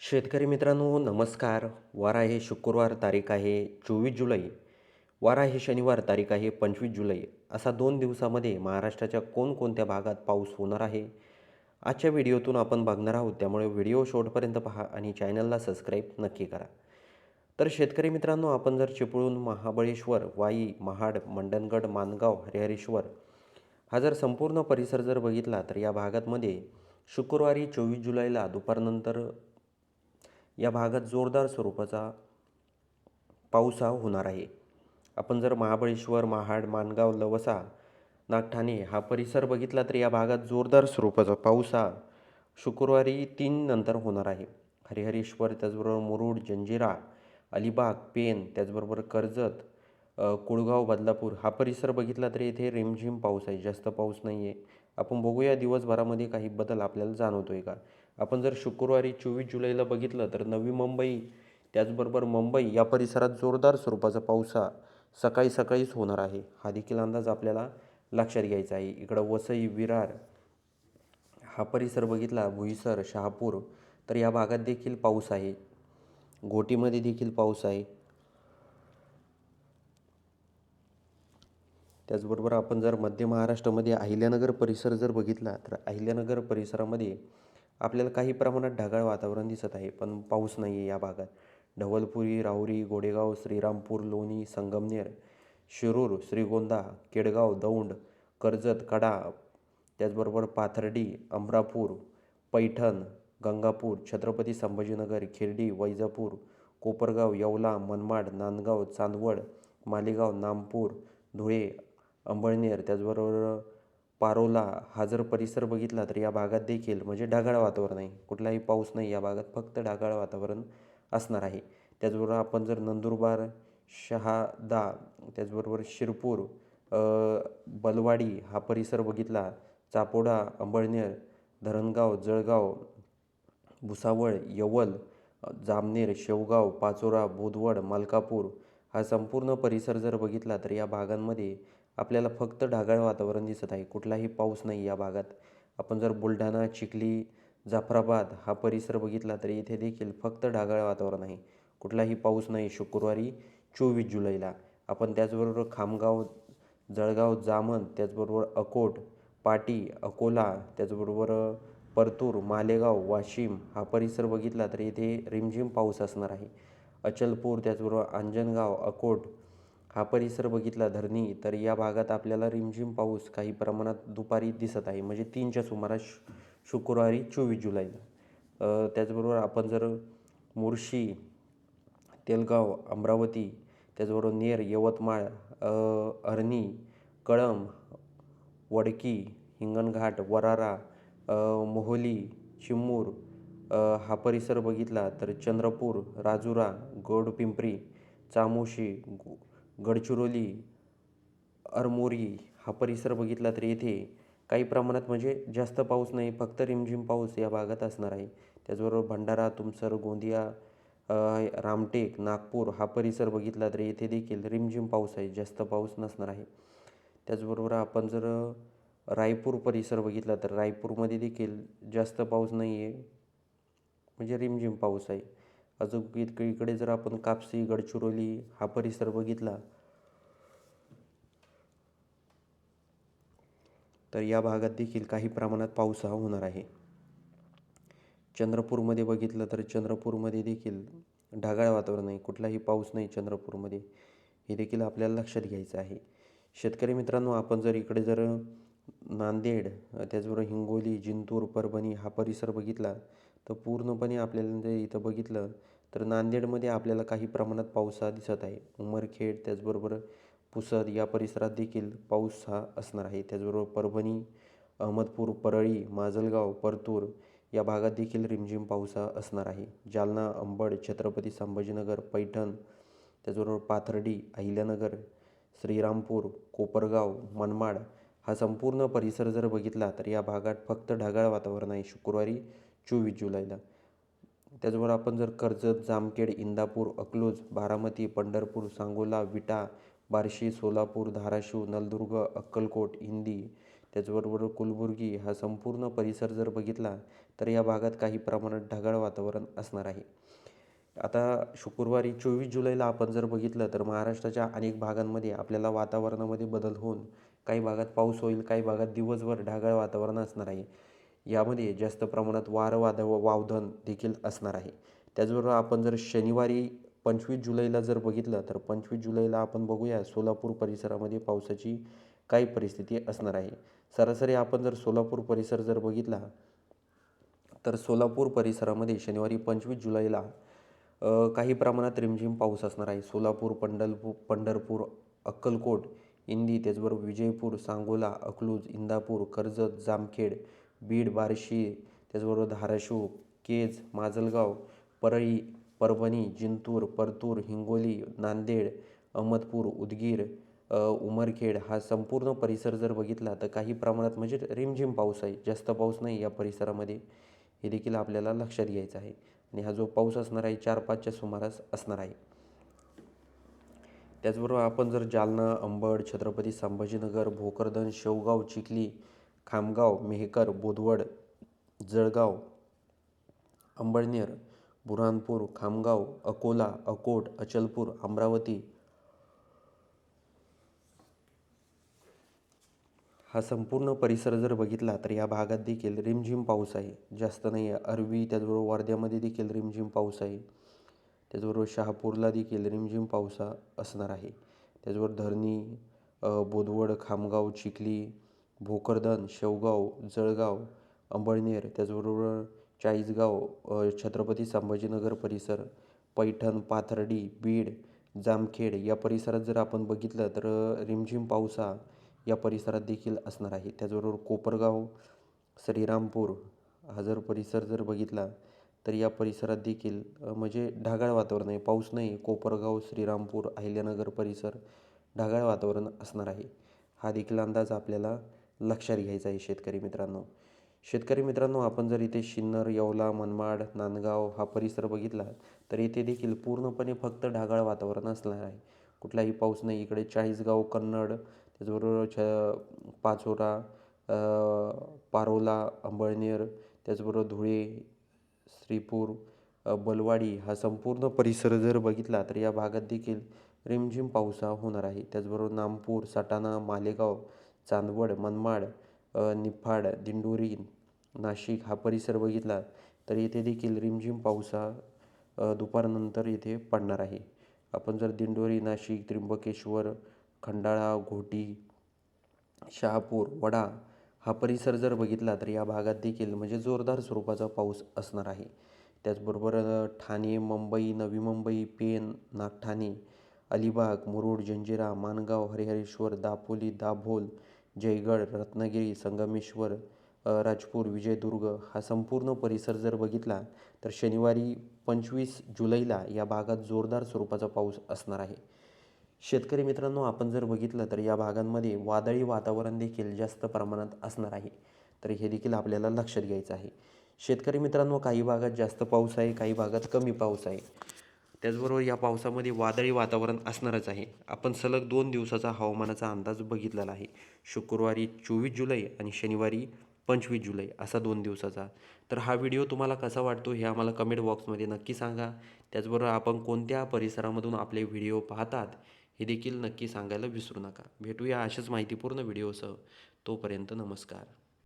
शेतकरी मित्रांनो नमस्कार. वार आहे शुक्रवार, तारीख आहे 24 जुलै. वार आहे शनिवार, तारीख आहे 25 जुलै. असा 2 दिवसामध्ये महाराष्ट्राच्या कोणकोणत्या भागात पाऊस होणार आहे, आजच्या व्हिडिओतून आपण बघणार आहोत. त्यामुळे व्हिडिओ शेवटपर्यंत पहा आणि चॅनलला सबस्क्राईब नक्की करा. तर शेतकरी मित्रांनो, आपण जर चिपळूण, महाबळेश्वर, वाई, महाड, मंडणगड, माणगाव, हरिहरेश्वर हा जर संपूर्ण परिसर जर बघितला तर या भागांमध्ये शुक्रवारी 24 जुलैला दुपारनंतर या भागात जोरदार स्वरूपाचा पाऊस हा होणार आहे. आपण जर महाबळेश्वर, महाड, माणगाव, लवसा, नागठाणे हा परिसर बघितला तर या भागात जोरदार स्वरूपाचा पाऊस हा शुक्रवारी 3 नंतर होणार आहे. हरिहरेश्वर, त्याचबरोबर मुरुड, जंजिरा, अलिबाग, पेन, त्याचबरोबर कर्जत, कुळगाव, बदलापूर हा परिसर बघितला तर येथे रिमझिम पाऊस आहे, जास्त पाऊस नाही आहे. आपण बघूया दिवसभरामध्ये काही बदल आपल्याला जाणवतोय का. आपण जर शुक्रवारी 24 जुलैला बघितलं तर नवी मुंबई, त्याचबरोबर मुंबई या परिसरात जोरदार स्वरूपाचा पाऊस हा सकाळी सकाळीच होणार आहे. हा देखील अंदाज आपल्याला लक्षात घ्यायचा आहे. इकडं वसई, विरार हा परिसर बघितला, बोईसर, शहापूर तर या भागात देखील पाऊस आहे. घोटीमध्ये देखील पाऊस आहे. त्याचबरोबर आपण जर मध्य महाराष्ट्रामध्ये अहिल्यानगर परिसर जर बघितला तर अहिल्यानगर परिसरामध्ये आपल्याला काही प्रमाणात ढगाळ वातावरण दिसत आहे, पण पाऊस नाही आहे या भागात. ढवळपुरी, राहुरी, गोडेगाव, श्रीरामपूर, लोणी, संगमनेर, शिरूर, श्रीगोंदा, केडगाव, दौंड, कर्जत, कडा, त्याचबरोबर पाथर्डी, अमरापूर, पैठण, गंगापूर, छत्रपती संभाजीनगर, खिर्डी, वैजापूर, कोपरगाव, येवला, मनमाड, नांदगाव, चांदवड, मालेगाव, नामपूर, धुळे, अंबळनेर, त्याचबरोबर पारोला हा जर परिसर बघितला तर या भागात देखील म्हणजे ढगाळ वातावरण आहे, कुठलाही पाऊस नाही या भागात, फक्त ढगाळ वातावरण असणार आहे. त्याचबरोबर आपण जर नंदुरबार, शहादा, त्याचबरोबर शिरपूर, बलवाडी हा परिसर बघितला, चापोडा, अंबळनेर, धरणगाव, जळगाव, भुसावळ, यवल, जामनेर, शेवगाव, पाचोरा, बोदवड, मलकापूर हा संपूर्ण परिसर जर बघितला तर या भागांमध्ये आपल्याला फक्त ढगाळ वातावरण दिसत आहे, कुठलाही पाऊस नाही या भागात. आपण जर बुलढाणा, चिखली, जाफराबाद हा परिसर बघितला तर येथे देखील फक्त ढगाळ वातावरण आहे, कुठलाही पाऊस नाही शुक्रवारी 24 जुलैला. आपण त्याचबरोबर खामगाव, जळगाव, जामन, त्याचबरोबर अकोट, पाटी, अकोला, त्याचबरोबर परतूर, मालेगाव, वाशिम हा परिसर बघितला तर येथे रिमझिम पाऊस असणार आहे. अचलपूर, त्याचबरोबर अंजनगाव, अकोट हा परिसर बघितला, धरणी, तर या भागात आपल्याला रिमझिम पाऊस काही प्रमाणात दुपारी दिसत आहे, म्हणजे 3च्या सुमारास शुक्रवारी 24 जुलैला. त्याचबरोबर आपण जर मुर्शी, तेलगाव, अमरावती, त्याचबरोबर नेर, यवतमाळ, अरणी, कळंब, वडकी, हिंगणघाट, वरारा, मोहोली, चिमूर हा परिसर बघितला तर चंद्रपूर, राजुरा, गोडपिंपरी, चामोशी, गडचिरोली, अरमोरी हा परिसर बघितला तर येथे काही प्रमाणात म्हणजे जास्त पाऊस नाही, फक्त रिमझिम पाऊस या भागात असणार आहे. त्याचबरोबर भंडारा, तुमसर, गोंदिया, रामटेक, नागपूर हा परिसर बघितला तर येथे देखील रिमझिम पाऊस आहे, जास्त पाऊस नसणार आहे. त्याचबरोबर आपण जर रायपूर परिसर बघितला तर रायपूरमध्ये देखील जास्त पाऊस नाही आहे, म्हणजे रिमझिम पाऊस आहे. अजून इकडे जर आपण कापसी, गडचिरोली हा परिसर बघितला तर या भागात देखील काही प्रमाणात पाऊस हा होणार आहे. चंद्रपूरमध्ये बघितलं तर चंद्रपूरमध्ये देखील ढगाळ वातावरण आहे, कुठलाही पाऊस नाही चंद्रपूरमध्ये, हे देखील आपल्याला लक्षात घ्यायचं आहे. शेतकरी मित्रांनो, आपण जर इकडे जर नांदेड, त्याचबरोबर हिंगोली, जिंतूर, परभणी हा परिसर बघितला तर पूर्णपणे आपल्याला जर इथं बघितलं तर नांदेडमध्ये आपल्याला काही प्रमाणात पाऊस हा दिसत आहे. उमरखेड, त्याचबरोबर पुसद या परिसरात देखील पाऊस हा असणार आहे. त्याचबरोबर परभणी, अहमदपूर, परळी, माजलगाव, परतूर या भागात देखील रिमझिम पाऊस हा असणार आहे. जालना, अंबड, छत्रपती संभाजीनगर, पैठण, त्याचबरोबर पाथर्डी, अहिल्यानगर, श्रीरामपूर, कोपरगाव, मनमाड हा संपूर्ण परिसर जर बघितला तर या भागात फक्त ढगाळ वातावरण आहे शुक्रवारी 24 जुलैला. त्याचबरोबर आपण जर कर्जत, जामखेड, इंदापूर, अकलूज, बारामती, पंढरपूर, सांगोला, विटा, बार्शी, सोलापूर, धाराशिव, नलदुर्ग, अक्कलकोट, इंदी, त्याचबरोबर कलबुर्गी हा संपूर्ण परिसर जर बघितला तर या भागात काही प्रमाणात ढगाळ वातावरण असणार आहे. आता शुक्रवारी 24 जुलैला आपण जर बघितलं तर महाराष्ट्राच्या अनेक भागांमध्ये आपल्याला वातावरणामध्ये बदल होऊन काही भागात पाऊस होईल, काही भागात दिवसभर ढगाळ वातावरण असणार आहे. यामध्ये जास्त प्रमाणात वादळ देखील असणार आहे. त्याचबरोबर आपण जर शनिवारी 25 जुलैला जर बघितलं तर 25 जुलैला आपण बघूया सोलापूर परिसरामध्ये पावसाची काय परिस्थिती असणार आहे. सरासरी आपण जर सोलापूर परिसर जर बघितला तर सोलापूर परिसरामध्ये शनिवारी 25 जुलैला काही प्रमाणात रिमझिम पाऊस असणार आहे. सोलापूर, पंढरपूर, अक्कलकोट, इंदी, त्याचबरोबर विजयपूर, सांगोला, अकलूज, इंदापूर, कर्जत, जामखेड, बीड, बार्शी, त्याचबरोबर धाराशिव, केज, माजलगाव, परळी, परभणी, जिंतूर, परतूर, हिंगोली, नांदेड, अहमदपूर, उदगीर, उमरखेड हा संपूर्ण परिसर जर बघितला तर काही प्रमाणात म्हणजे रिमझिम पाऊस आहे, जास्त पाऊस नाही या परिसरामध्ये. हे देखील आपल्याला लक्षात घ्यायचं आहे. आणि हा जो पाऊस असणार आहे 4-5च्या सुमारास असणार आहे. त्याचबरोबर आपण जर जालना, अंबड, छत्रपती संभाजीनगर, भोकरदन, शेवगाव, चिखली, खामगाव, मेहकर, बोदवड, जळगाव, अंबळनेर, बुऱ्हाणपूर, खामगाव, अकोला, अकोट, अचलपूर, अमरावती हा संपूर्ण परिसर जर बघितला तर या भागात देखील रिमझिम पाऊस आहे, जास्त नाही आहे. अरवी त्याचबरोबर वर्ध्यामध्ये देखील रिमझिम पाऊस आहे. त्याचबरोबर शहापूरला देखील रिमझिम पाऊस असणार आहे. त्याचबरोबर धरणी, बोदवड, खामगाव, चिखली, भोकरदन, शेवगाव, जळगाव, अंबळनेर, त्याचबरोबर चाळीसगाव, छत्रपती संभाजीनगर परिसर, पैठण, पाथर्डी, बीड, जामखेड या परिसरात जर आपण बघितलं तर रिमझिम पाऊस या परिसरात देखील असणार आहे. त्याचबरोबर कोपरगाव, श्रीरामपूर हा जर परिसर जर बघितला तर या परिसरात देखील म्हणजे ढगाळ वातावरण आहे, पाऊस नाही. कोपरगाव, श्रीरामपूर, अहिल्यानगर परिसर ढगाळ वातावरण असणार आहे. हा देखील अंदाज आपल्याला लक्षात घ्यायचा आहे शेतकरी मित्रांनो. शेतकरी मित्रांनो, आपण जर इथे सिन्नर, येवला, मनमाड, नांदगाव हा परिसर बघितला तर येथे देखील पूर्णपणे फक्त ढगाळ वातावरण असणार आहे, कुठलाही पाऊस नाही. इकडे चाळीसगाव, कन्नड, त्याचबरोबर पाचोरा, पारोला, अंबळनेर, त्याचबरोबर धुळे, श्रीपूर, बलवाडी हा संपूर्ण परिसर जर बघितला तर या भागात देखील रिमझिम पाऊस होणार आहे. त्याचबरोबर नामपूर, सटाणा, मालेगाव, चांदवड, मनमाड, निफाड, दिंडोरी, नाशिक हा परिसर बघितला तर येथे देखील रिमझिम पाऊस दुपारनंतर येथे पडणार आहे. आपण जर दिंडोरी, नाशिक, त्र्यंबकेश्वर, खंडाळा, घोटी, शहापूर, वडा हा परिसर जर बघितला तर या भागात देखील म्हणजे जोरदार स्वरूपाचा पाऊस असणार आहे. त्याचबरोबर ठाणे, मुंबई, नवी मुंबई, पेण, नागठाणे, अलिबाग, मुरुड, जंजिरा, माणगाव, हरिहरेश्वर, दापोली, दाभोल, जयगड, रत्नागिरी, संगमेश्वर, राजपूर, विजयदुर्ग हा संपूर्ण परिसर जर बघितला तर शनिवारी 25 जुलैला या भागात जोरदार स्वरूपाचा पाऊस असणार आहे. शेतकरी मित्रांनो, आपण जर बघितलं तर या भागांमध्ये वादळी वातावरण देखील जास्त प्रमाणात असणार आहे, तर हे देखील आपल्याला लक्षात घ्यायचं आहे. शेतकरी मित्रांनो, काही भागात जास्त पाऊस आहे, काही भागात कमी पाऊस आहे. त्याचबरोबर या पावसामध्ये वादळी वातावरण असणारच आहे. आपण सलग 2 दिवसाचा हवामानाचा अंदाज बघितलेला आहे, शुक्रवारी 24 जुलै आणि शनिवारी 25 जुलै असा 2 दिवसाचा. तर हा व्हिडिओ तुम्हाला कसा वाटतो हे आम्हाला कमेंट बॉक्समध्ये नक्की सांगा. त्याचबरोबर आपण कोणत्या परिसरामधून आपले व्हिडिओ पाहतात हे देखील नक्की सांगायला विसरू नका. भेटूया अशाच माहितीपूर्ण व्हिडिओसह. तोपर्यंत नमस्कार.